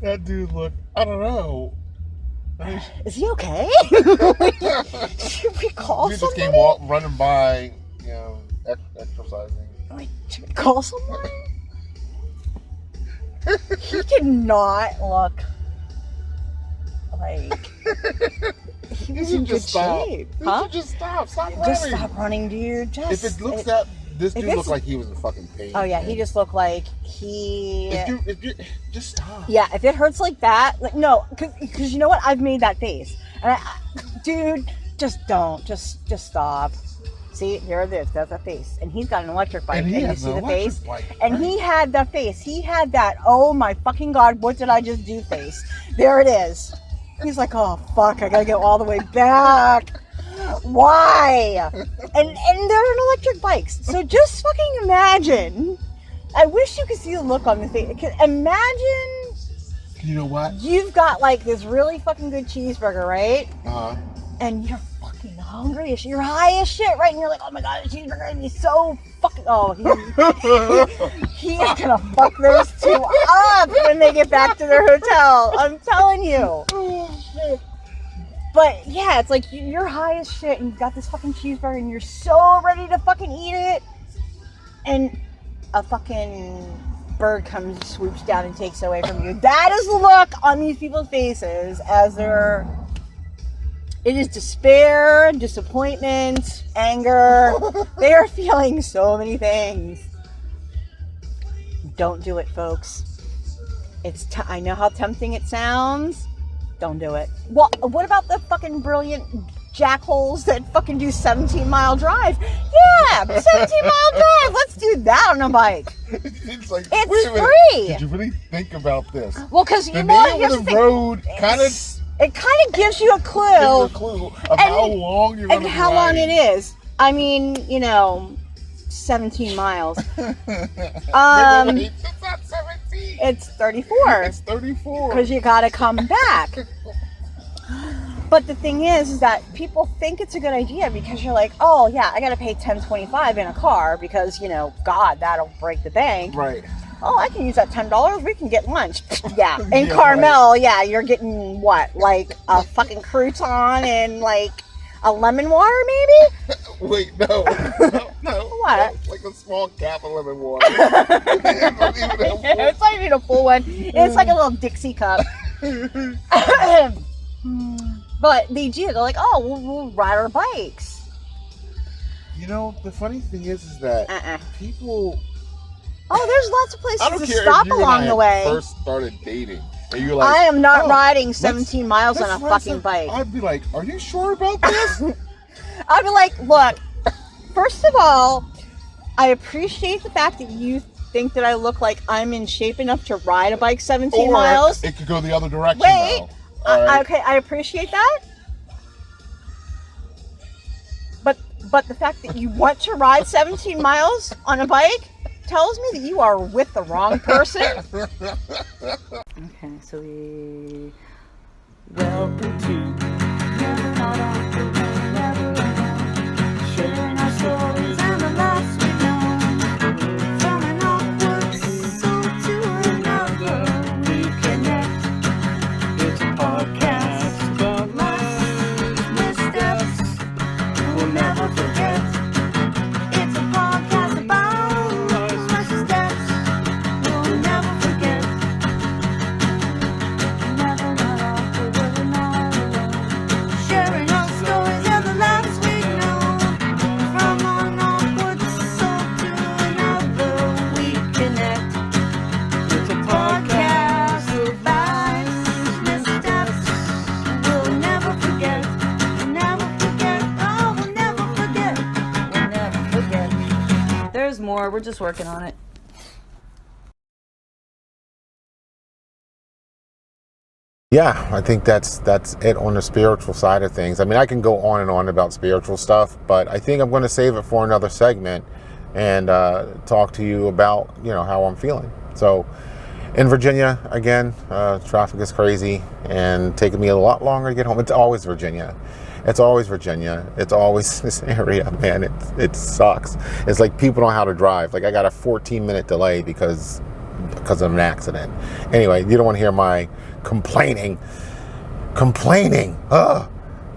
That dude looked, I don't know. Is he okay? Should we call He somebody? just came running by, exercising. Wait, should we call someone? He did not look like he was in good shape. Huh? You should just stop. Stop running. Just stop running, dude. If it looks this dude looked like he was in fucking pain. Oh yeah, he just looked like he. If you just stop. Yeah, if it hurts like that, like no, because you know what? I've made that face, and dude, just don't, just stop. See, here it is. That's a face, and he's got an electric bike, and you see the face, and he had that face. He had that. Oh my fucking god! What did I just do? Face. There it is. He's like, oh fuck! I gotta go all the way back. Why? And they're on electric bikes. So just fucking imagine. I wish you could see the look on the face. Imagine. You know what? You've got like this really fucking good cheeseburger, right? Uh-huh. And you're fucking hungry as shit. You're high as shit, right? And you're like, oh my god, a cheeseburger and he's so fucking. Oh, he's gonna fuck those two up when they get back to their hotel. I'm telling you. But yeah, it's like you're high as shit and you've got this fucking cheeseburger and you're so ready to fucking eat it. And a fucking bird comes, swoops down and takes it away from you. That is the look on these people's faces as they're... It is despair, disappointment, anger. They are feeling so many things. Don't do it, folks. I know how tempting it sounds. Don't do it. Well, what about the fucking brilliant jackholes that fucking do 17-mile drive? Yeah, 17-mile drive. Let's do that on a bike. It's like, it's free. Did you really think about this? Well, because the name of the road kind of... It kind of gives you a clue. Of how long you're going to be and how long it is. I mean, 17 miles. It's not 17. It's 34. It's 34. Because you got to come back. But the thing is that people think it's a good idea because you're like, oh yeah, I got to pay $10.25 in a car because, God, that'll break the bank. Right. Oh, I can use that $10. We can get lunch. Yeah. In Carmel, right. Yeah, you're getting what? Like a fucking crouton and like a lemon water, maybe? Wait, no. What? Like a small cap of lemon water. It's not even a full one. It's like a little Dixie cup. But they do. They're like, oh, we'll ride our bikes. The funny thing is that people... Oh, there's lots of places to stop along the way. First started dating, and you're like, I am not riding 17 miles on a fucking bike. I'd be like, are you sure about this? I'd be like, look, first of all, I appreciate the fact that you think that I look like I'm in shape enough to ride a bike 17 miles. It could go the other direction. Wait, right. Okay, I appreciate that. But the fact that you want to ride 17 miles on a bike tells me that you are with the wrong person. Okay, so we... Welcome to... Sharing our stories and the laughs we know. From an awkward soul to another, we connect. It's a podcast about life, missteps we'll never forget. It's a podcast about life, missteps we'll never forget. Never not awkward, we're not alone. Sharing our stories and the laughs we know. From one awkward soul to another, we connect. It's a podcast of life, missteps we'll never forget. Never forget, oh, we'll never forget. We'll never forget. There's more, we're just working on it. Yeah, I think that's it on the spiritual side of things. I mean, I can go on and on about spiritual stuff, but I think I'm going to save it for another segment and talk to you about, how I'm feeling. So, in Virginia, again, traffic is crazy and taking me a lot longer to get home. It's always Virginia. It's always Virginia. It's always this area, man. It sucks. It's like people don't know how to drive. Like, I got a 14-minute delay because because of an accident. Anyway, you don't want to hear my complaining.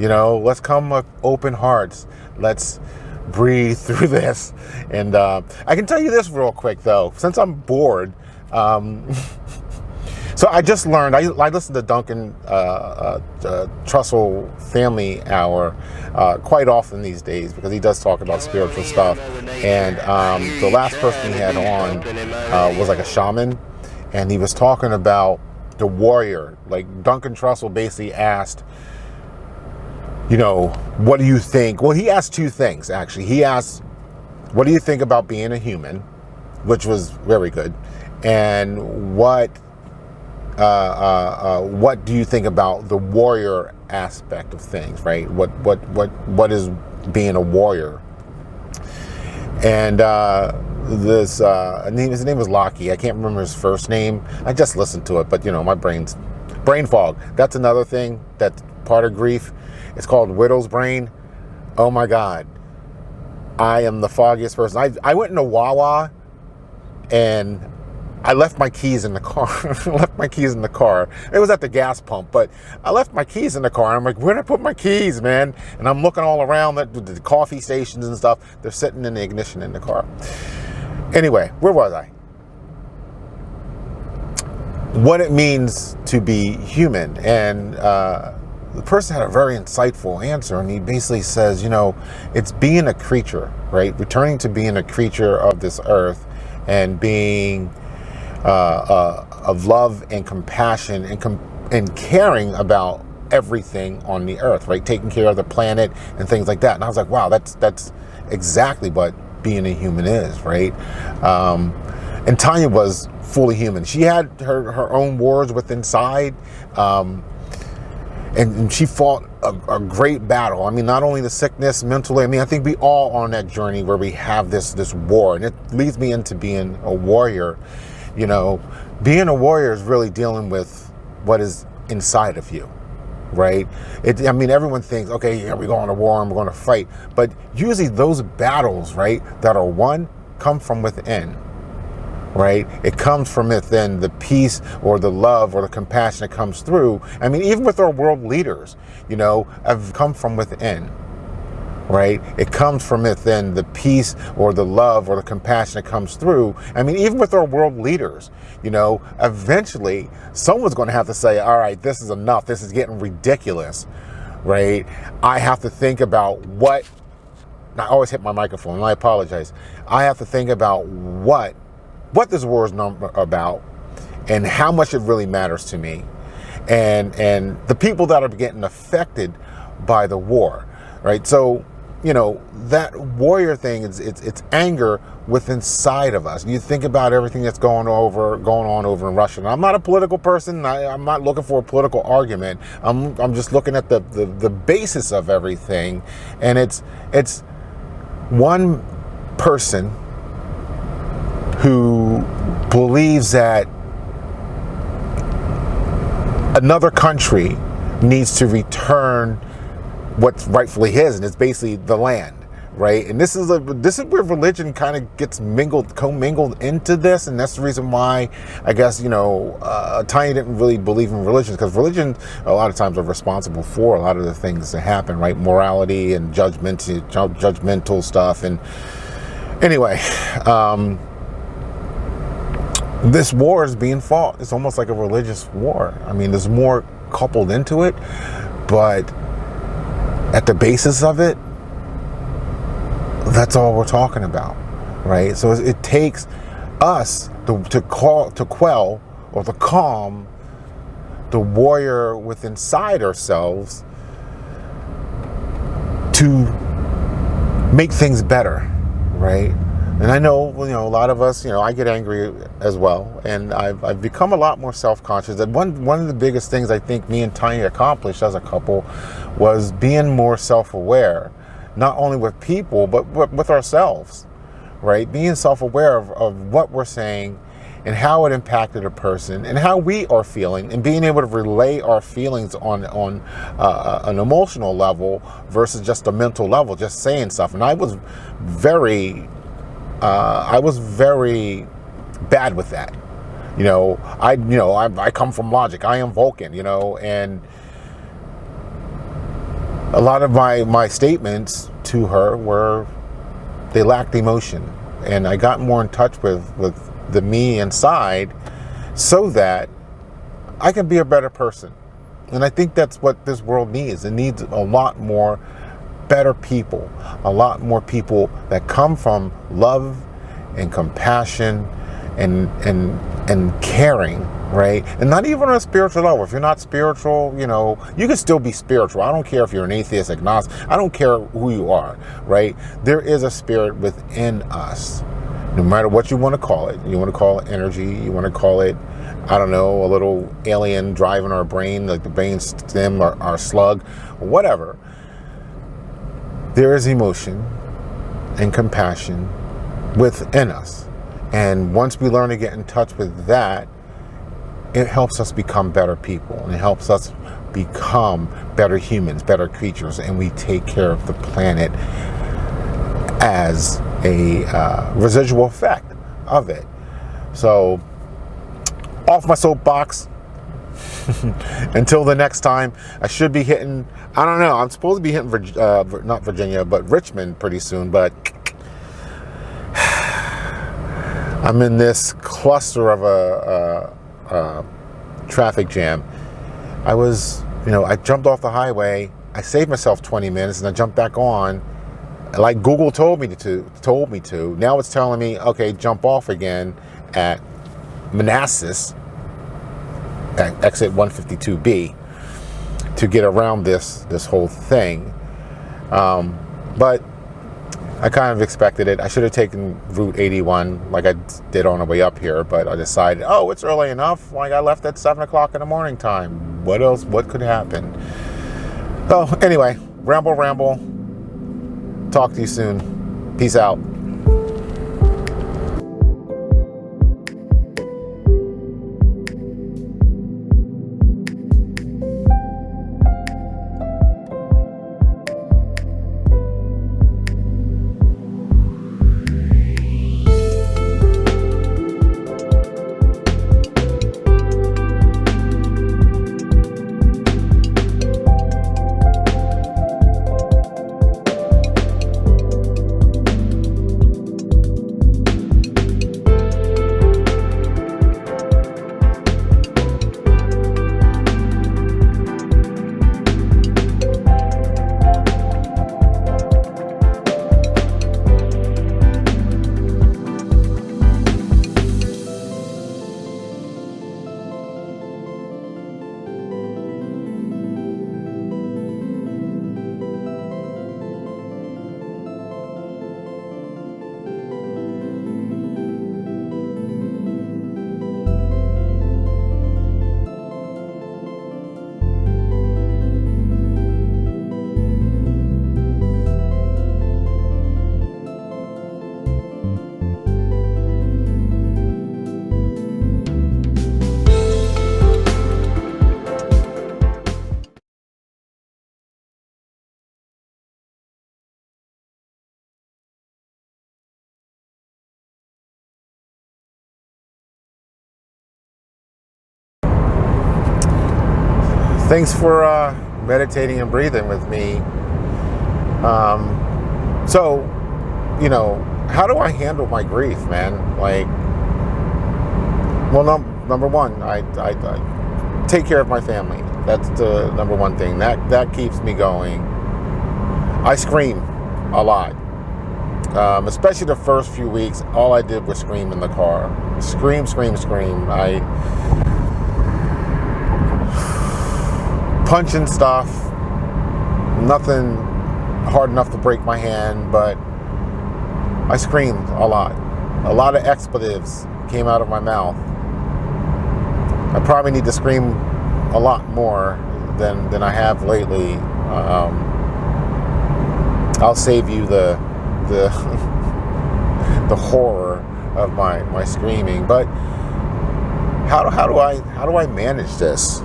Let's come with open hearts. Let's breathe through this. And I can tell you this real quick, though, since I'm bored. So I just learned, I listen to Duncan Trussell Family Hour quite often these days, because he does talk about spiritual stuff. And the last person he had on was like a shaman, and he was talking about the warrior. Like, Duncan Trussell basically asked, what do you think? Well, he asked two things, actually. He asked, what do you think about being a human? Which was very good. And what do you think about the warrior aspect of things, right? What is being a warrior? And his name was Lockie. I can't remember his first name. I just listened to it, but my brain fog. That's another thing that's part of grief. It's called widow's brain. Oh my God. I am the foggiest person. I went into Wawa and I left my keys in the car. It was at the gas pump, but I left my keys in the car. I'm like, where did I put my keys, man? And I'm looking all around the coffee stations and stuff. They're sitting in the ignition in the car. Anyway, where was I? What it means to be human. And the person had a very insightful answer, and he basically says, it's being a creature, right? Returning to being a creature of this earth and being of love and compassion and caring about everything on the earth, right? Taking care of the planet and things like that. And I was like, wow, that's exactly what being a human is, right? And Tanya was fully human. She had her own wars within inside, and she fought a great battle. I mean, not only the sickness, mentally. I mean, I think we all are on that journey where we have this war, and it leads me into being a warrior. Being a warrior is really dealing with what is inside of you, right? Everyone thinks, okay, yeah, we're going to war and we're going to fight. But usually those battles, right, that are won come from within, right? It comes from within, the peace or the love or the compassion that comes through. Even with our world leaders, have come from within. Right? It comes from within, the peace or the love or the compassion that comes through. Even with our world leaders, eventually someone's going to have to say, all right, this is enough. This is getting ridiculous, right? I have to think about I always hit my microphone, and I apologize. I have to think about what this war is about and how much it really matters to me and the people that are getting affected by the war, right? So, that warrior thing it's anger within inside of us. You think about everything that's going on over in Russia. And I'm not a political person. I'm not looking for a political argument. I'm just looking at the basis of everything, and it's one person who believes that another country needs to return what's rightfully his, and it's basically the land, right? And this is where religion kind of gets commingled into this, and that's the reason why I guess Tanya didn't really believe in religion, because religion a lot of times are responsible for a lot of the things that happen, right? Morality and judgmental stuff. And anyway, this war is being fought. It's almost like a religious war. There's more coupled into it, but at the basis of it, that's all we're talking about, right? So it takes us to quell or to calm the warrior within inside ourselves to make things better, right? And I know, a lot of us, I get angry as well, and I've become a lot more self-conscious. And one of the biggest things I think me and Tanya accomplished as a couple was being more self-aware, not only with people, but with ourselves, right? Being self-aware of what we're saying and how it impacted a person and how we are feeling, and being able to relay our feelings on an emotional level versus just a mental level, just saying stuff. And I was very bad with that, I come from logic. I am Vulcan, and a lot of my statements to her they lacked emotion, and I got more in touch with the me inside, so that I can be a better person. And I think that's what this world needs. It needs a lot more better people, a lot more people that come from love and compassion and caring, right? And not even on a spiritual level. If you're not spiritual, you can still be spiritual. I don't care if you're an atheist, agnostic. I don't care who you are, right? There is a spirit within us, no matter what you want to call it. You want to call it energy. You want to call it, I don't know, a little alien driving our brain, like the brain stem or our slug, whatever. There is emotion and compassion within us. And once we learn to get in touch with that, it helps us become better people, and it helps us become better humans, better creatures, and we take care of the planet as a residual effect of it. So, off my soapbox. Until the next time, I should be hitting, I don't know, I'm supposed to be hitting, not Virginia, but Richmond pretty soon, but I'm in this cluster of a traffic jam. I jumped off the highway, I saved myself 20 minutes, and I jumped back on, like Google told me to. Now it's telling me, okay, jump off again at Manassas, at exit 152B, to get around this whole thing. But I kind of expected it. I should have taken Route 81 like I did on the way up here, but I decided, it's early enough. Like, I left at 7 o'clock in the morning time. What else? What could happen? So anyway, ramble. Talk to you soon. Peace out. Thanks for meditating and breathing with me. So, how do I handle my grief, man? Like, well, number one, I take care of my family. That's the number one thing. That keeps me going. I scream a lot. Especially the first few weeks, all I did was scream in the car. Scream. Punching stuff, nothing hard enough to break my hand, but I screamed a lot. A lot of expletives came out of my mouth. I probably need to scream a lot more than I have lately. I'll save you the the horror of my screaming. But how do I manage this?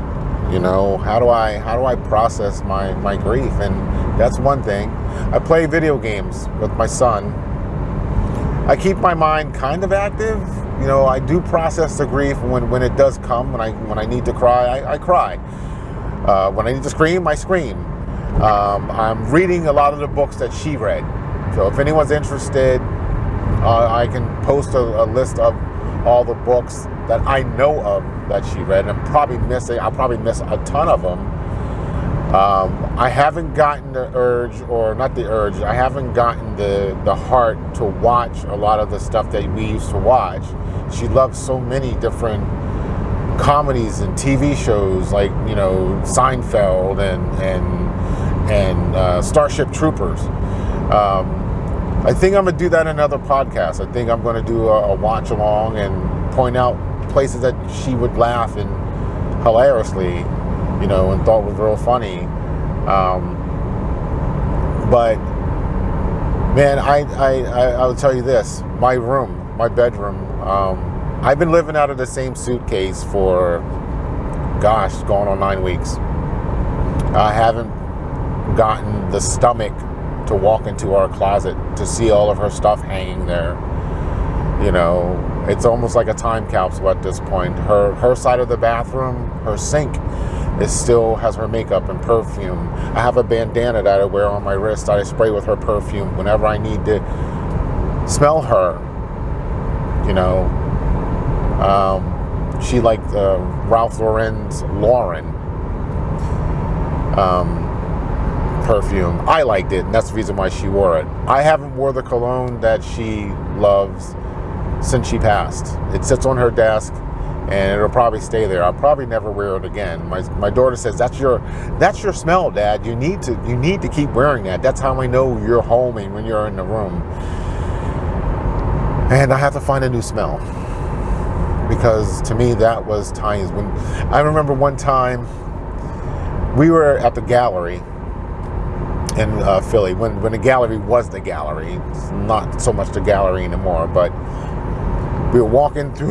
How do I process my grief? And that's one thing. I play video games with my son, I keep my mind kind of active. You know, I do process the grief when it does come. When I need to cry, I cry. When I need to scream, I scream. I'm reading a lot of the books that she read. So if anyone's interested, I can post a list of all the books that I know of that she read. And I'll probably miss a ton of them. I haven't gotten the urge, or not the urge, I haven't gotten the heart to watch a lot of the stuff that we used to watch. She loves so many different comedies and TV shows, like, you know, Seinfeld and Starship Troopers. I think I'm going to do that in another podcast. I think I'm going to do a watch along and point out places that she would laugh and hilariously, you know, and thought was real funny. But man, I'll tell you this: my bedroom. I've been living out of the same suitcase for, gosh, going on 9 weeks. I haven't gotten the stomach to walk into our closet to see all of her stuff hanging there. You know, it's almost like a time capsule at this point. Her side of the bathroom, her sink, still has her makeup and perfume. I have a bandana that I wear on my wrist that I spray with her perfume whenever I need to smell her. You know, she liked Ralph Lauren's Lauren perfume. I liked it, and that's the reason why she wore it. I haven't wore the cologne that she loves since she passed. It sits on her desk, and it'll probably stay there. I'll probably never wear it again. My daughter says, that's your smell, Dad. You need to keep wearing that. That's how I know you're home and when you're in the room. And I have to find a new smell, because to me that was times when I remember one time we were at the gallery in Philly when the gallery was the gallery. It's not so much the gallery anymore, but we were walking into,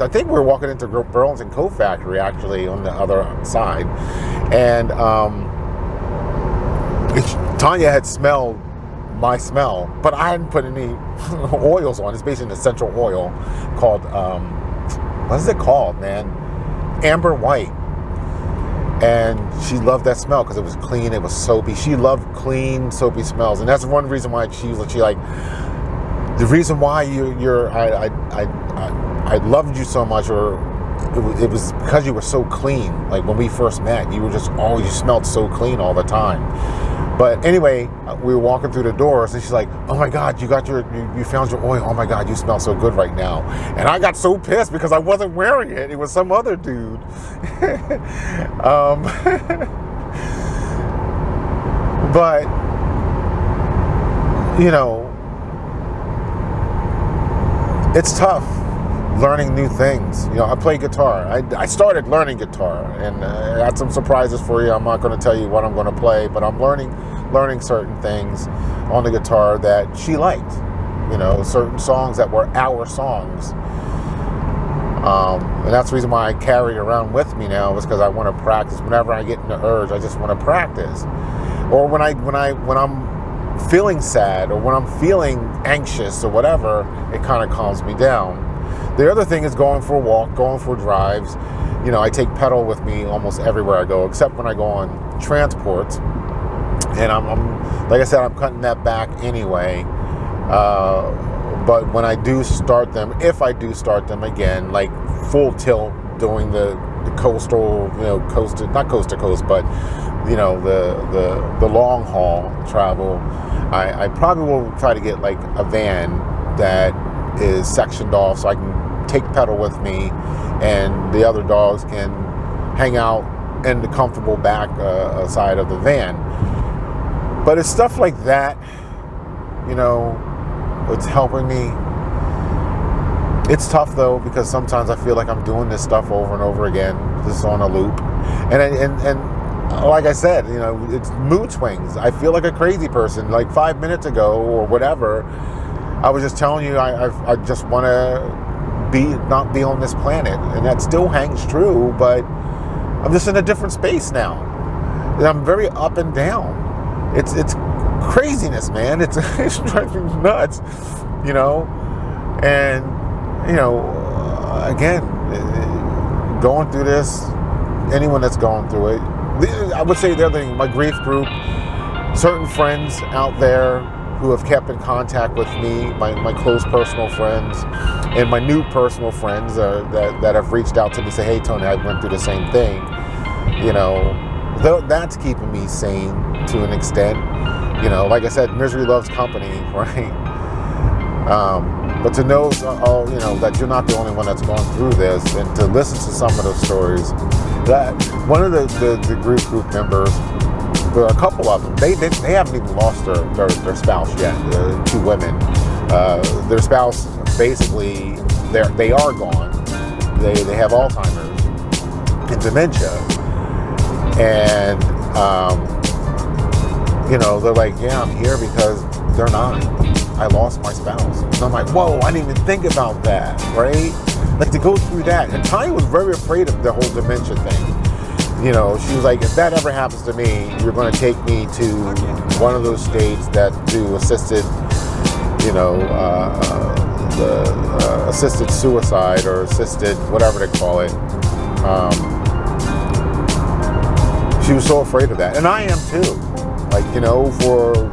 I think we were walking into Burlington Coat Factory, actually, on the other side. And Tanya had smelled my smell, but I hadn't put any oils on. It's basically an essential oil called, what is it called, man? Amber White. And she loved that smell because it was clean, it was soapy. She loved clean, soapy smells. And that's one reason why she like, the reason why I loved you so much, or it was because you were so clean. Like when we first met, you smelled so clean all the time. But anyway, we were walking through the doors, and she's like, "Oh my God, you found your oil. Oh my God, you smell so good right now." And I got so pissed because I wasn't wearing it. It was some other dude. But you know, it's tough learning new things. You know, I play guitar. I started learning guitar, and I had some surprises for you. I'm not going to tell you what I'm going to play, but I'm learning certain things on the guitar that she liked. You know, certain songs that were our songs. And that's the reason why I carry it around with me now, is because I want to practice. Whenever I get in the urge, I just want to practice. Or when I'm feeling sad, or when I'm feeling anxious or whatever, it kind of calms me down. The other thing is going for a walk, going for drives. You know, I take pedal with me almost everywhere I go, except when I go on transport. And I'm like I said, I'm cutting that back anyway. But when I do start them, if I do start them again, like full tilt, doing the coastal, you know, not coast to coast, but you know, the long haul travel, I probably will try to get like a van that is sectioned off, so I can take pedal with me, and the other dogs can hang out in the comfortable back side of the van. But it's stuff like that, you know, it's helping me. It's tough though, because sometimes I feel like I'm doing this stuff over and over again, just on a loop. And like I said, you know, it's mood swings. I feel like a crazy person. Like 5 minutes ago or whatever, I was just telling you I just want to not be on this planet, and that still hangs true. But I'm just in a different space now. And I'm very up and down. It's craziness, man. It's driving me nuts, you know. And, you know, again, going through this, anyone that's going through it, I would say the other thing, my grief group, certain friends out there who have kept in contact with me, my close personal friends, and my new personal friends that have reached out to me, say, hey, Tony, I went through the same thing. You know, that's keeping me sane to an extent. You know, like I said, misery loves company, right? But to know, you know, that you're not the only one that's gone through this, and to listen to some of those stories. That one of the group members, there are a couple of them. They haven't even lost their spouse yet. Two women, their spouse basically they are gone. They have Alzheimer's and dementia, and you know, they're like, yeah, I'm here because they're not. I lost my spouse. And I'm like, whoa, I didn't even think about that, right? Like, to go through that. And Tanya was very afraid of the whole dementia thing. You know, she was like, if that ever happens to me, you're going to take me to one of those states that do assisted, you know, the assisted suicide or assisted, whatever they call it. She was so afraid of that. And I am too. Like, you know, for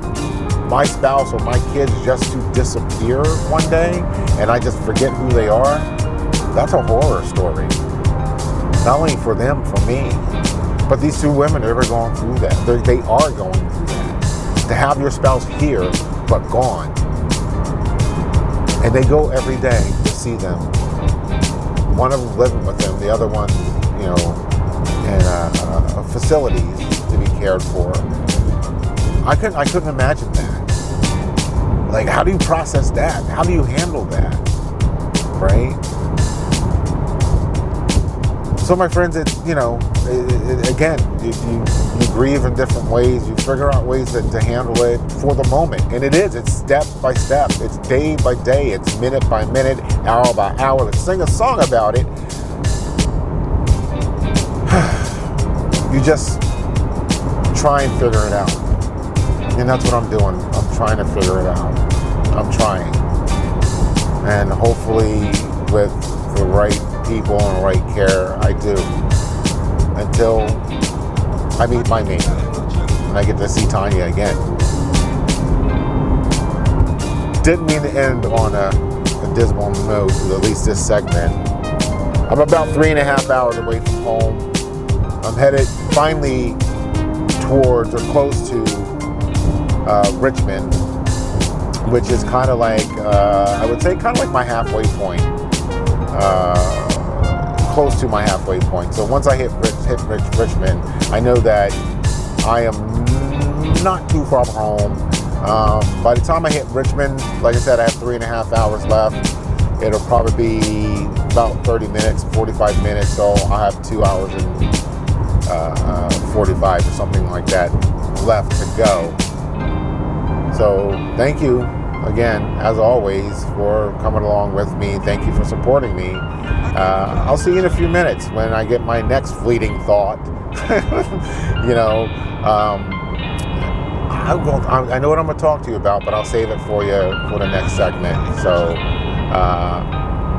my spouse or my kids just to disappear one day and I just forget who they are, that's a horror story. Not only for them, for me. But these two women are going through that. They are going through that. To have your spouse here, but gone. And they go every day to see them. One of them living with them, the other one, you know, in facilities to be cared for. I couldn't imagine that. Like, how do you process that? How do you handle that? Right? So, my friends, you know, again, you grieve in different ways. You figure out ways to handle it for the moment. And it's step by step. It's day by day. It's minute by minute, hour by hour. Let's sing a song about it. You just try and figure it out. And that's what I'm doing. I'm trying to figure it out. I'm trying. And hopefully with the right people and the right care, I do. Until I meet my mate. And I get to see Tanya again. Didn't mean to end on a dismal note, at least this segment. I'm about 3.5 hours away from home. I'm headed finally towards or close to Richmond, which is kind of like, I would say kind of like my halfway point, close to my halfway point. So once I hit Richmond, I know that I am not too far from home. By the time I hit Richmond, like I said, I have 3.5 hours left. It'll probably be about 30 minutes, 45 minutes, so I have 2 hours and 45 or something like that left to go. So thank you again, as always, for coming along with me. Thank you for supporting me. I'll see you in a few minutes when I get my next fleeting thought. You know, I know what I'm going to talk to you about, but I'll save it for you for the next segment. So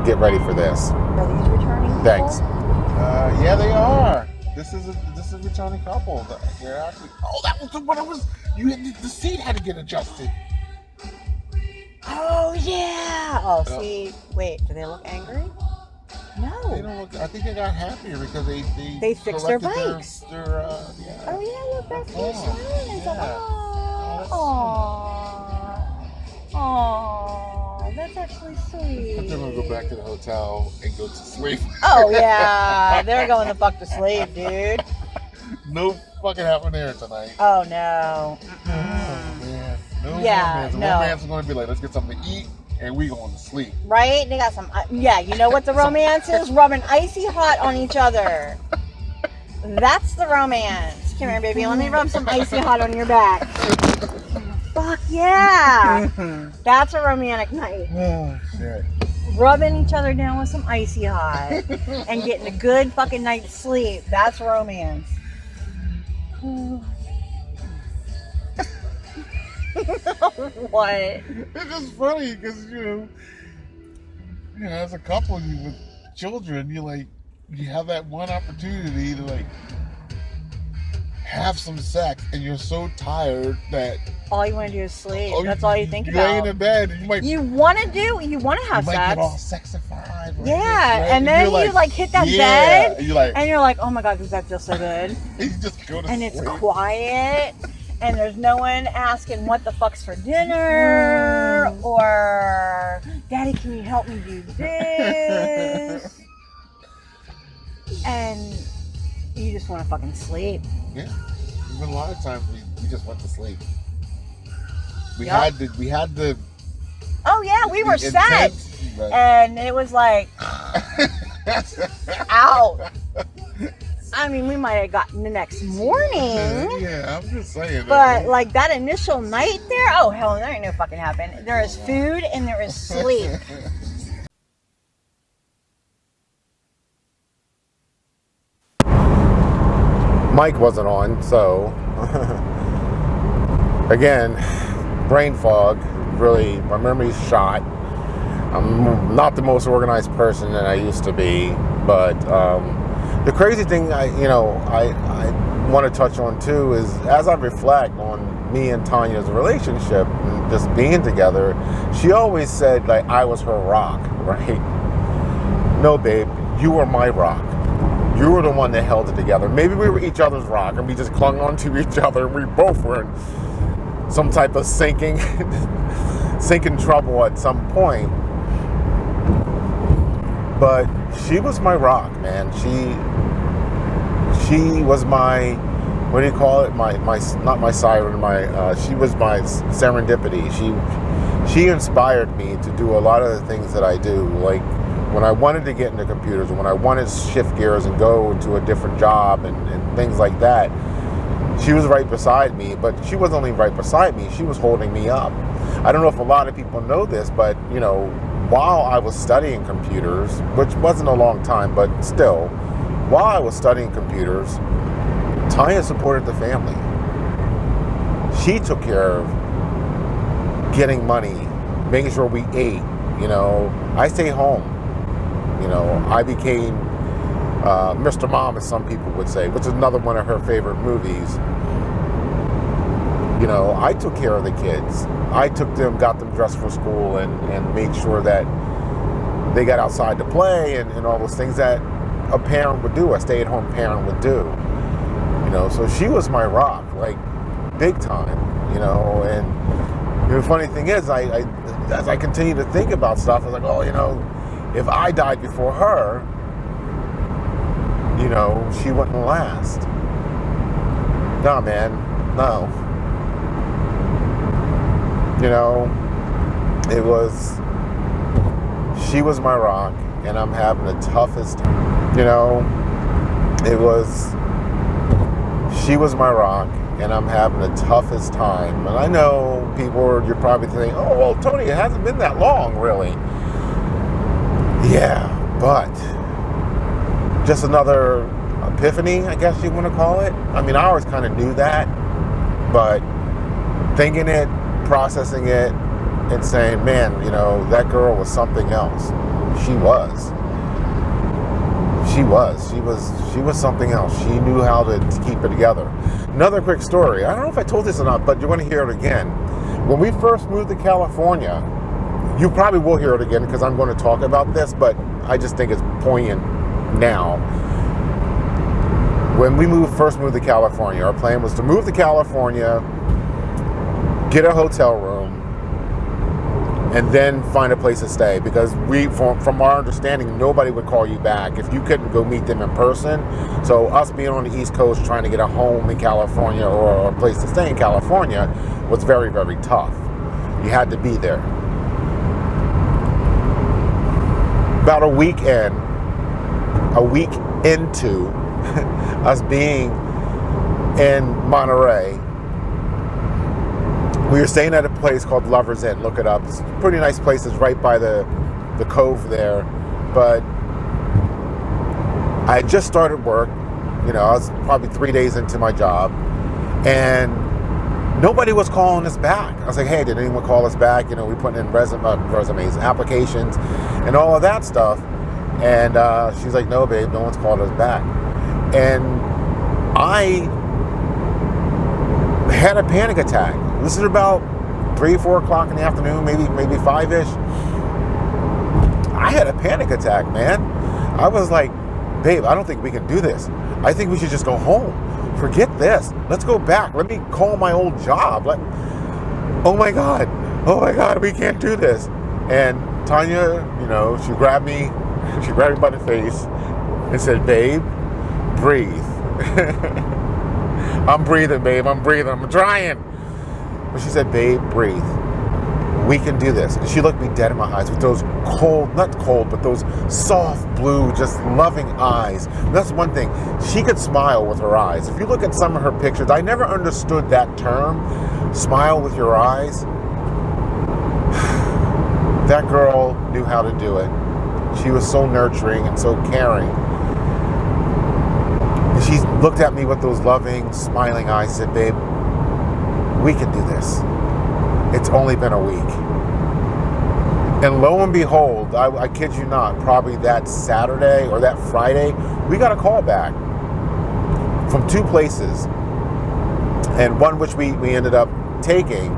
get ready for this. Are these returning people? Thanks. Yeah, they are. This is a returning couple. They're actually. Oh, that was the one I was. The seat had to get adjusted. Oh yeah. Oh, see. Wait, do they look angry? No. They don't look. I think they got happier because they fixed their bikes. Yeah. Oh yeah, look, that's their smiling. Yeah. Aww, that's actually sweet. I'm gonna go back to the hotel and go to sleep. Oh yeah, they're going the fuck to sleep, dude. No fucking happening there tonight. Oh no. Oh man. No No. romance. Romance is gonna be like, let's get something to eat and we going to sleep. Right? They got some. Yeah, you know what the romance is? Rubbing icy hot on each other. That's the romance. Come here, baby. Let me rub some icy hot on your back. Fuck yeah. That's a romantic night. Oh shit. Rubbing each other down with some icy hot and getting a good fucking night's sleep. That's romance. What? It's just funny because as a couple, you with children, you have that one opportunity to have some sex, and you're so tired that all you want to do is sleep. That's all you think about. Laying in bed, and you want to have sex. You might get all sexified. Right? Yeah, right? And then you hit that bed, and you're like, oh my god, does that feel so good? You just go to sleep. It's quiet, and there's no one asking what the fuck's for dinner, or Daddy, can you help me do this? And you just want to fucking sleep. Yeah. Even a lot of times we just went to sleep. We had the oh yeah, we were set. And it was like out. I mean, we might have gotten the next morning. Yeah, I'm just saying. But that initial night there, oh hell, there ain't no fucking happen. There is food and there is sleep. Mike wasn't on, so again, brain fog. Really, my memory's shot. I'm not the most organized person that I used to be, but the crazy thing I want to touch on too is as I reflect on me and Tanya's relationship and just being together, she always said I was her rock, right? No, babe, you were my rock. You were the one that held it together. Maybe we were each other's rock and we just clung on to each other and we both were in some type of sinking trouble at some point. But she was my rock, man. She was my, what do you call it? My not my siren, she was my serendipity. She inspired me to do a lot of the things that I do. When I wanted to get into computers, when I wanted to shift gears and go to a different job and things like that, she was right beside me. But she wasn't only right beside me, she was holding me up. I don't know if a lot of people know this, but while I was studying computers, which wasn't a long time, but still, while I was studying computers, Tanya supported the family. She took care of getting money, making sure we ate. I stayed home. I became Mr. Mom, as some people would say, which is another one of her favorite movies. I took care of the kids. I took them, got them dressed for school, and made sure that they got outside to play and all those things that a parent would do, a stay-at-home parent would do. So she was my rock, big time, and the funny thing is, as I continue to think about stuff, I was like, oh, if I died before her, she wouldn't last. No, man, no. She was my rock, and I'm having the toughest, she was my rock, and I'm having the toughest time. And I know you're probably thinking, oh, well, Tony, it hasn't been that long, really. Yeah, but just another epiphany, I guess you want to call it. I mean, I always kind of knew that, but thinking it, processing it, and saying, man, that girl was something else. She was something else. She knew how to keep it together. Another quick story. I don't know if I told this or not, but you're going to hear it again. When we first moved to California, you probably will hear it again because I'm going to talk about this, but I just think it's poignant now. When we first moved to California, our plan was to move to California, get a hotel room, and then find a place to stay, because from our understanding, nobody would call you back if you couldn't go meet them in person. So us being on the East Coast trying to get a home in California or a place to stay in California was very, very tough. You had to be there. About a week into us being in Monterey, we were staying at a place called Lover's Inn. Look it up. It's a pretty nice place. It's right by the cove there. But I had just started work. I was probably 3 days into my job. And Nobody was calling us back. I was like, hey, did anyone call us back? You know, we put in resumes, applications, and all of that stuff. And she's like, no, babe, no one's called us back. And I had a panic attack. This is about 3, 4 o'clock in the afternoon, maybe 5-ish. I had a panic attack, man. I was like, babe, I don't think we can do this. I think we should just go home. Forget this. Let's go back. Let me call my old job. Oh my God, we can't do this. And Tanya, you know, she grabbed me by the face and said, babe, breathe. I'm breathing, babe. I'm trying. But she said, babe, breathe. We can do this. And she looked me dead in my eyes with those not cold, but those soft blue, just loving eyes. And that's one thing. She could smile with her eyes. If you look at some of her pictures, I never understood that term, smile with your eyes. That girl knew how to do it. She was so nurturing and so caring. And she looked at me with those loving, smiling eyes and said, babe, we can do this. It's only been a week. And lo and behold, I kid you not, probably that Saturday or that Friday, we got a call back from 2 places. And one which we ended up taking.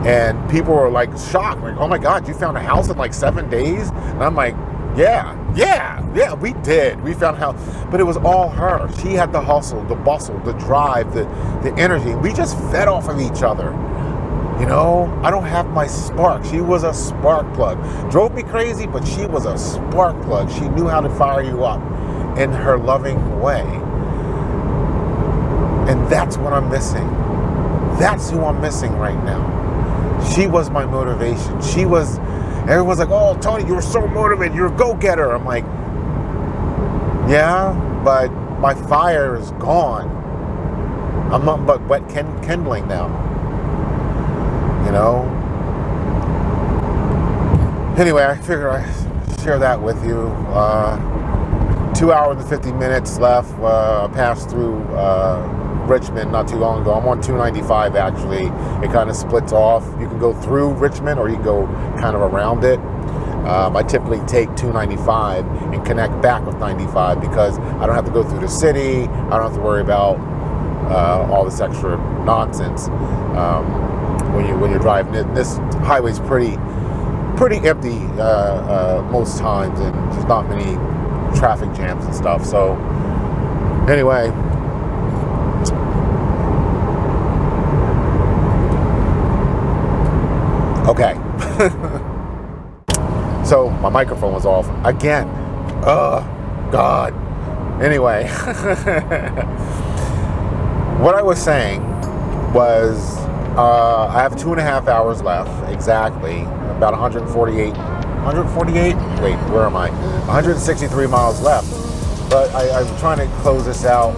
And people were like shocked, like, oh my God, you found a house in like 7 days? And I'm like, yeah, we did. We found a house. But it was all her. She had the hustle, the bustle, the drive, the energy. We just fed off of each other. You know, I don't have my spark. She was a spark plug. Drove me crazy, but she was a spark plug. She knew how to fire you up in her loving way. And that's what I'm missing. That's who I'm missing right now. She was my motivation. Everyone's like, oh, Tony, you were so motivated. You're a go-getter. I'm like, yeah, but my fire is gone. I'm not but wet kindling now. You know? Anyway, I figure I share that with you. 2 hours and 50 minutes left. I passed through Richmond not too long ago. I'm on 295 actually. It kind of splits off. You can go through Richmond or you can go kind of around it. I typically take 295 and connect back with 95 because I don't have to go through the city. I don't have to worry about all this extra nonsense when you're driving. This highway's pretty empty most times, and there's not many traffic jams and stuff. So anyway. Okay. So my microphone was off again. Oh, God. Anyway. What I was saying was I have 2.5 hours left, exactly. About 148? Wait, where am I? 163 miles left. But I'm trying to close this out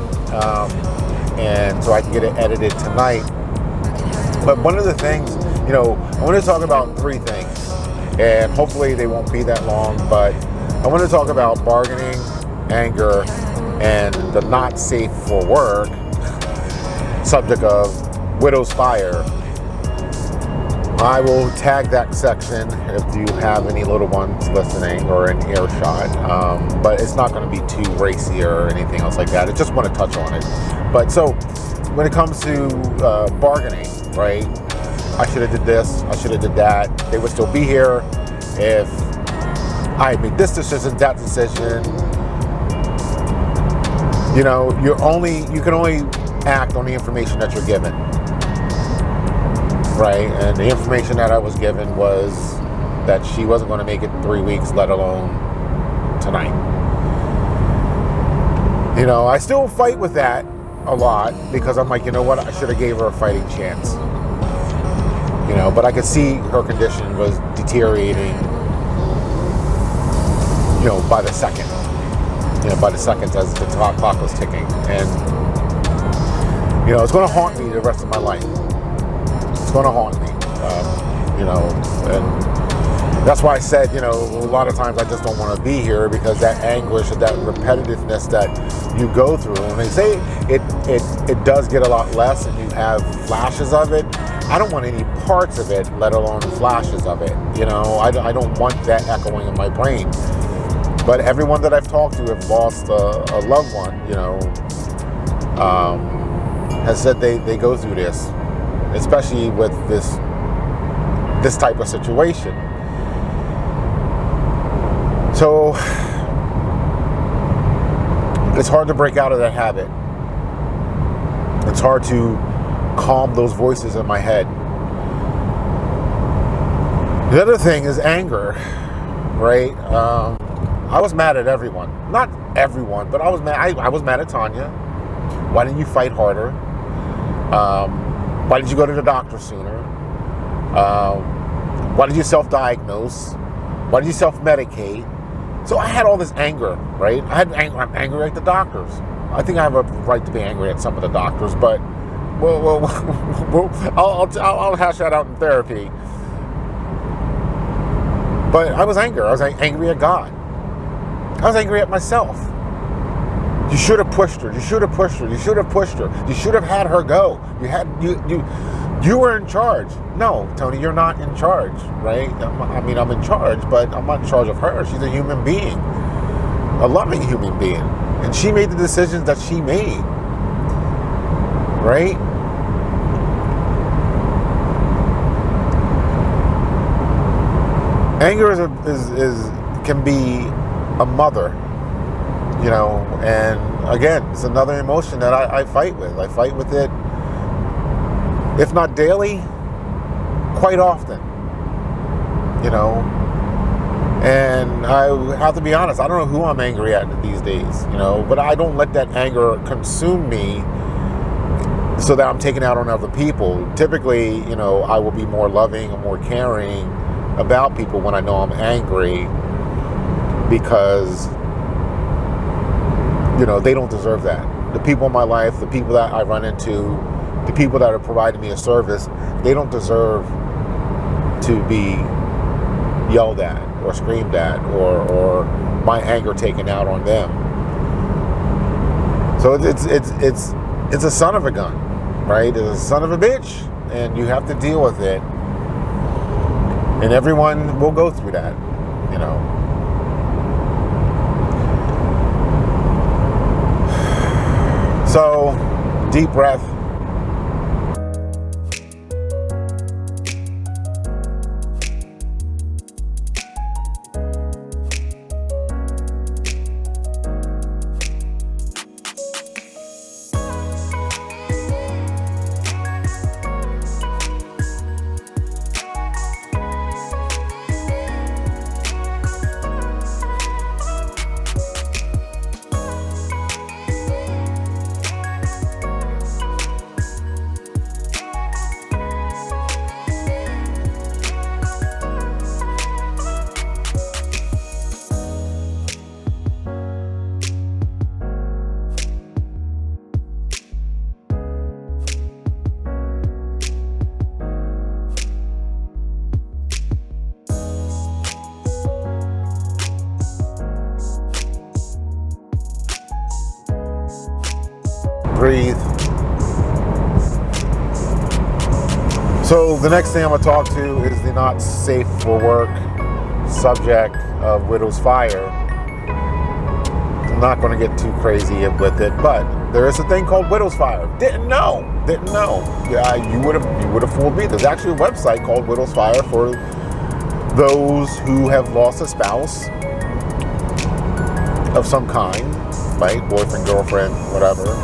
and so I can get it edited tonight. But one of the things, you know, I want to talk about 3 things, and hopefully they won't be that long, but I want to talk about bargaining, anger, and the not safe for work subject of widow's fire. I will tag that section if you have any little ones listening or in earshot, but it's not going to be too racy or anything else like that. I just want to touch on it. But so when it comes to bargaining, right? I should have did this, I should have did that. They would still be here if I made this decision, that decision. You know, you can only act on the information that you're given. Right? And the information that I was given was that she wasn't going to make it 3 weeks, let alone tonight. You know, I still fight with that a lot because I'm like, you know what, I should have gave her a fighting chance. You know, but I could see her condition was deteriorating, you know, by the second. You know, by the seconds as the clock was ticking. And, you know, it's going to haunt me the rest of my life. It's going to haunt me. You know, and That's why I said, a lot of times I just don't want to be here, because that anguish and that repetitiveness that you go through, and they say it does get a lot less and you have flashes of it. I don't want any parts of it, let alone flashes of it. I don't want that echoing in my brain. But everyone that I've talked to have lost a loved one, has said they go through this, especially with this type of situation. So it's hard to break out of that habit. It's hard to calm those voices in my head. The other thing is anger, right? I was mad at everyone. Not everyone, but I was mad. I was mad at Tanya. Why didn't you fight harder? Why did you go to the doctor sooner? Why did you self-diagnose? Why did you self-medicate? So I had all this anger, right? I'm angry at the doctors. I think I have a right to be angry at some of the doctors, but I'll hash that out in therapy. But I was angry. I was angry at God. I was angry at myself. You should have pushed her. You should have pushed her. You should have pushed her. You should have had her go. You were in charge. No, Tony, you're not in charge, right? I'm in charge, but I'm not in charge of her. She's a human being, a loving human being, and she made the decisions that she made, right? Anger can be a mother, and again, it's another emotion that I fight with. I fight with it, if not daily, quite often, and I have to be honest, I don't know who I'm angry at these days, but I don't let that anger consume me so that I'm taking out on other people. Typically, I will be more loving and more caring about people when I know I'm angry, because they don't deserve that. The people in my life, the people that I run into, the people that are providing me a service, they don't deserve to be yelled at or screamed at or my anger taken out on them. So it's a son of a gun, right? It's a son of a bitch, and you have to deal with it. And everyone will go through that, So, deep breath. Breathe. So the next thing I'm going to talk to is the not safe for work subject of Widow's Fire. I'm not going to get too crazy with it, but there is a thing called Widow's Fire. Didn't know. Yeah, you would have fooled me. There's actually a website called Widow's Fire for those who have lost a spouse of some kind, right? Boyfriend, girlfriend, whatever.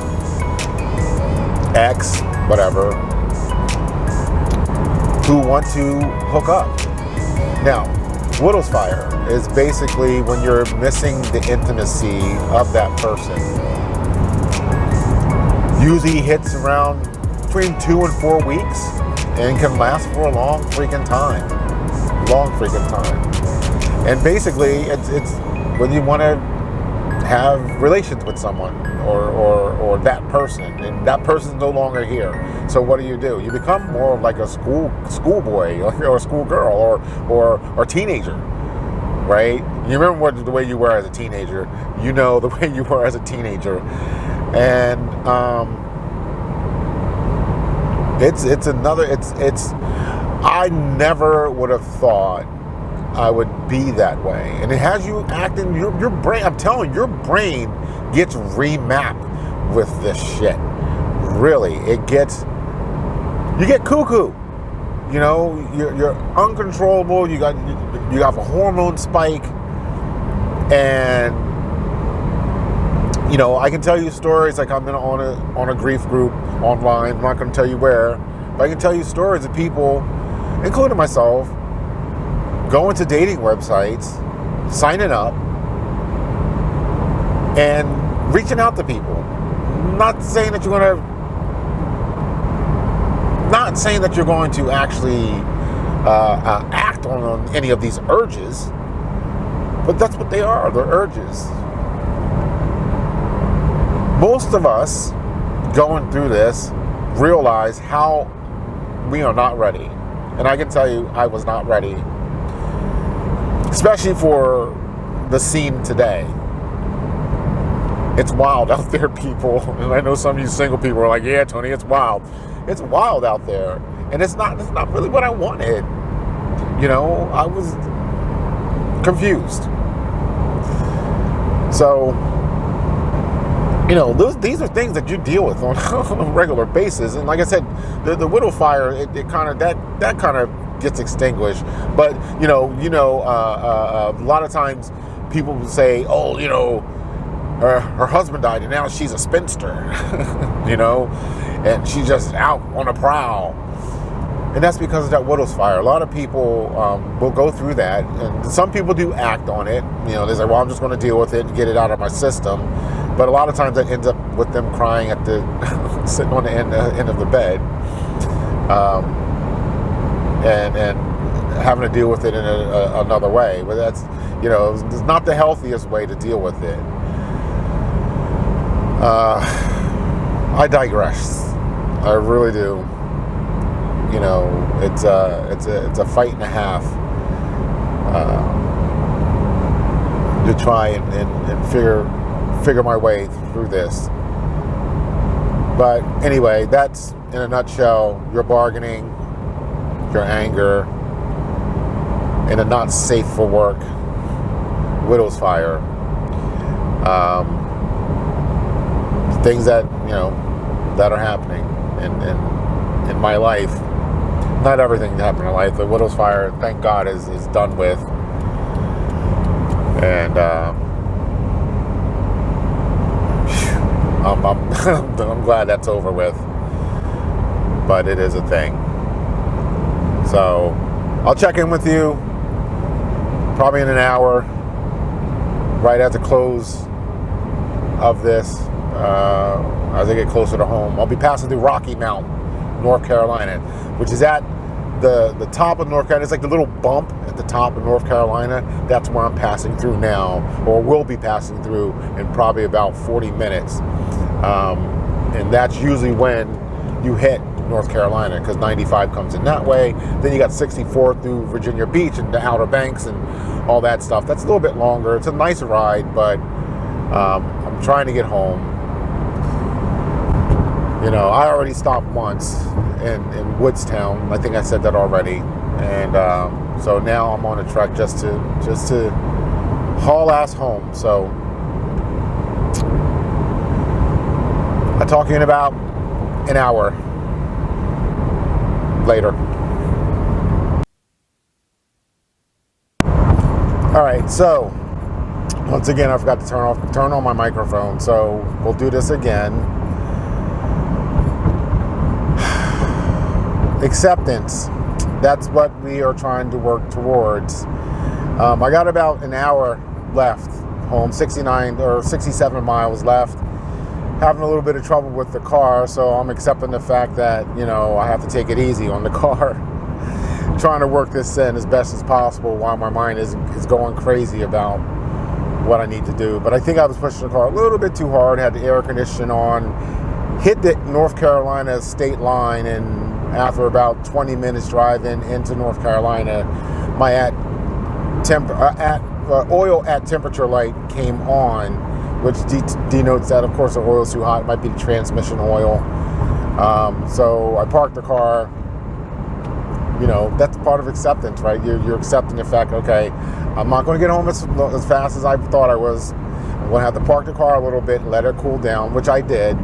Ex, whatever, who want to hook up. Now, Widow's Fire is basically when you're missing the intimacy of that person. Usually hits around between 2 and 4 weeks and can last for a long freaking time. And basically, it's when you want to have relations with someone or that person, and that person's no longer here. So what do? You become more of like a schoolboy or a schoolgirl or teenager, right? You remember the way you were as a teenager. You know the way you were as a teenager, and it's I never would have thought I would be that way. And it has you acting, your brain, I'm telling you, your brain gets remapped with this shit. Really, you get cuckoo. You know, you're uncontrollable. You have a hormone spike, and you know, I can tell you stories like I'm on a grief group online. I'm not going to tell you where, but I can tell you stories of people, including myself, going to dating websites, signing up, and reaching out to people. Not saying that you're going to actually act on any of these urges, but that's what they are. They're urges. Most of us going through this realize how we are not ready. And I can tell you, I was not ready. Especially for the scene today. It's wild out there, people. And I know some of you single people are like, yeah, Tony, it's wild. It's wild out there. And it's not really what I wanted. You know, I was confused. So, you know, these are things that you deal with on a regular basis. And like I said, the widow fire, it kind of, that kind of gets extinguished. But you know, a lot of times people will say, oh, you know, her husband died and now she's a spinster, you know, and she's just out on a prowl. And that's because of that widow's fire. A lot of people will go through that, and some people do act on it. You know, they say, well, I'm just going to deal with it and get it out of my system. But a lot of times that ends up with them crying at the sitting on the end of the bed, and having to deal with it in another way. But that's, you know, it's not the healthiest way to deal with it. I digress. I really do. You know, it's a fight and a half to try and figure my way through this. But anyway, that's in a nutshell your bargaining, your anger, and a not safe for work widow's fire. Things that, you know, that are happening in my life. Not everything that happened in life. The widow's fire, thank God, is done with. And I'm glad that's over with. But it is a thing. So I'll check in with you probably in an hour, right at the close of this, as I get closer to home. I'll be passing through Rocky Mount, North Carolina, which is at the top of North Carolina. It's like the little bump at the top of North Carolina. That's where I'm passing through now, or will be passing through in probably about 40 minutes. And that's usually when you hit North Carolina, because 95 comes in that way. Then you got 64 through Virginia Beach and the Outer Banks and all that stuff. That's a little bit longer. It's a nice ride, but I'm trying to get home. You know, I already stopped once in Woodstown. I think I said that already. And so now I'm on a truck just to haul ass home. So I'll talk to you in about an hour later. All right, so once again, I forgot to turn on my microphone, so we'll do this again. Acceptance. That's what we are trying to work towards. I got about an hour left home, 69 or 67 miles left. Having a little bit of trouble with the car, so I'm accepting the fact that, you know, I have to take it easy on the car. Trying to work this in as best as possible while my mind is going crazy about what I need to do. But I think I was pushing the car a little bit too hard, had the air conditioning on, hit the North Carolina state line, and after about 20 minutes driving into North Carolina, my oil at temperature light came on, which denotes that, of course, the oil's too hot. It might be the transmission oil. So I parked the car. You know, that's part of acceptance, right? You're accepting the fact, okay, I'm not going to get home as fast as I thought I was. I'm going to have to park the car a little bit and let it cool down, which I did.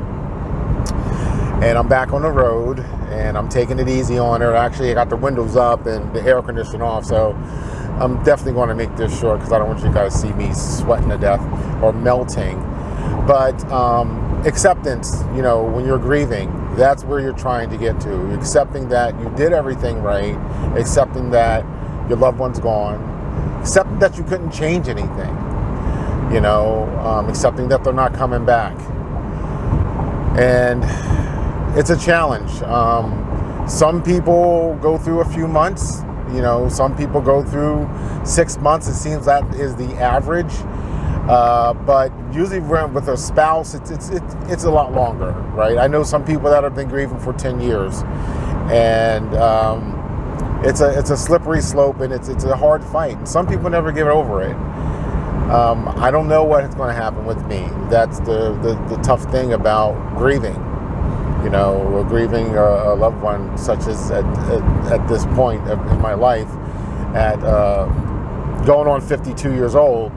And I'm back on the road, and I'm taking it easy on her. Actually, I got the windows up and the air conditioning off, so I'm definitely going to make this short because I don't want you guys to see me sweating to death or melting. But acceptance, you know, when you're grieving, that's where you're trying to get to. Accepting that you did everything right, accepting that your loved one's gone, accepting that you couldn't change anything, you know, accepting that they're not coming back. And it's a challenge. Some people go through a few months, you know, some people go through 6 months. It seems that is the average. But usually with a spouse, it's a lot longer, right? I know some people that have been grieving for 10 years, and it's a slippery slope, and it's a hard fight. And some people never get over it. I don't know what is going to happen with me. That's the tough thing about grieving. You know, grieving a loved one, such as at this point in my life, at going on 52 years old.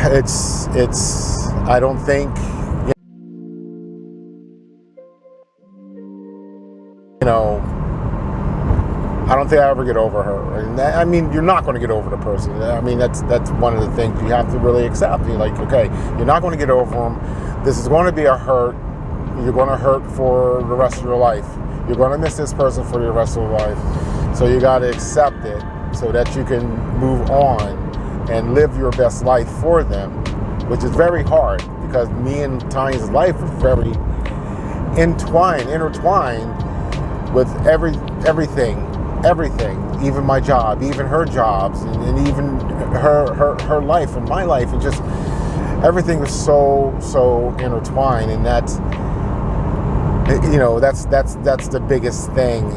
It's I don't think, you know, I don't think I ever get over her. And I mean, you're not going to get over the person. I mean, that's one of the things you have to really accept. You're like, okay, you're not going to get over them. This is going to be a hurt. You're going to hurt for the rest of your life. You're going to miss this person for the rest of your life. So you got to accept it so that you can move on and live your best life for them, which is very hard because me and Tanya's life was very intertwined with everything, even my job, even her jobs, and even her life and my life, and just everything was so intertwined, and that's, you know, that's the biggest thing.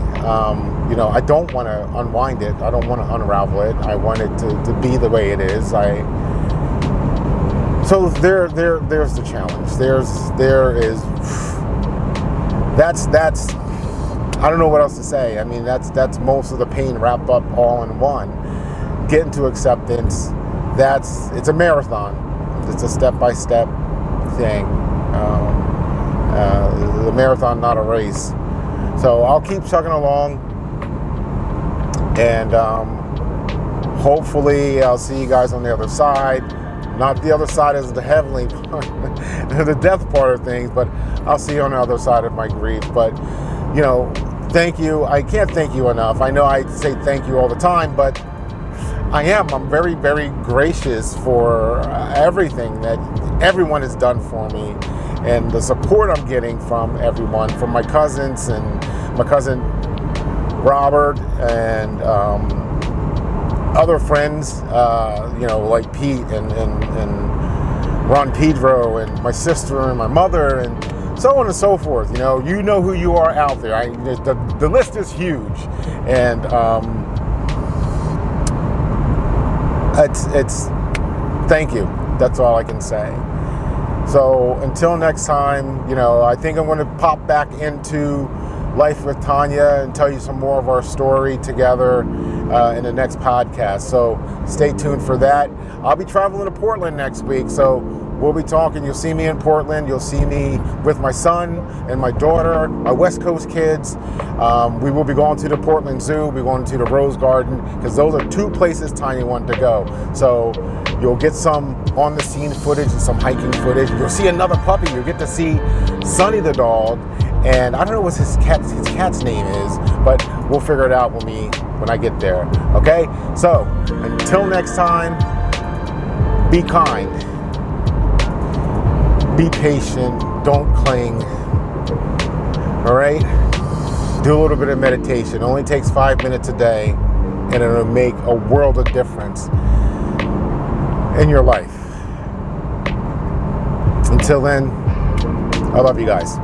You know, I don't want to unwind it. I don't want to unravel it. I want it to be the way it is. So there's the challenge. That's I don't know what else to say. I mean, that's most of the pain wrapped up all in one. Getting to acceptance. It's a marathon. It's a step-by-step thing. The marathon, not a race. So I'll keep chugging along, and hopefully I'll see you guys on the other side. Not the other side is the heavenly part, the death part of things, but I'll see you on the other side of my grief. But, you know, thank you. I can't thank you enough. I know I say thank you all the time, but I'm very, very gracious for everything that everyone has done for me, and the support I'm getting from everyone, from my cousins and my cousin Robert, and other friends, you know, like Pete and Ron Pedro, and my sister and my mother, and so on and so forth. You know who you are out there. The list is huge, and it's thank you. That's all I can say. So until next time, you know, I think I'm going to pop back into Life with Tanya and tell you some more of our story together in the next podcast. So stay tuned for that. I'll be traveling to Portland next week, so we'll be talking. You'll see me in Portland. You'll see me with my son and my daughter, my West Coast kids. We will be going to the Portland Zoo. We'll be going to the Rose Garden, because those are two places Tanya wanted to go. So you'll get some on the scene footage and some hiking footage. You'll see another puppy. You'll get to see Sonny the dog. And I don't know what his cat's name is, but we'll figure it out when I get there. Okay? So until next time, be kind. Be patient. Don't cling. All right? Do a little bit of meditation. It only takes 5 minutes a day, and it'll make a world of difference. in your life. Until then, I love you guys.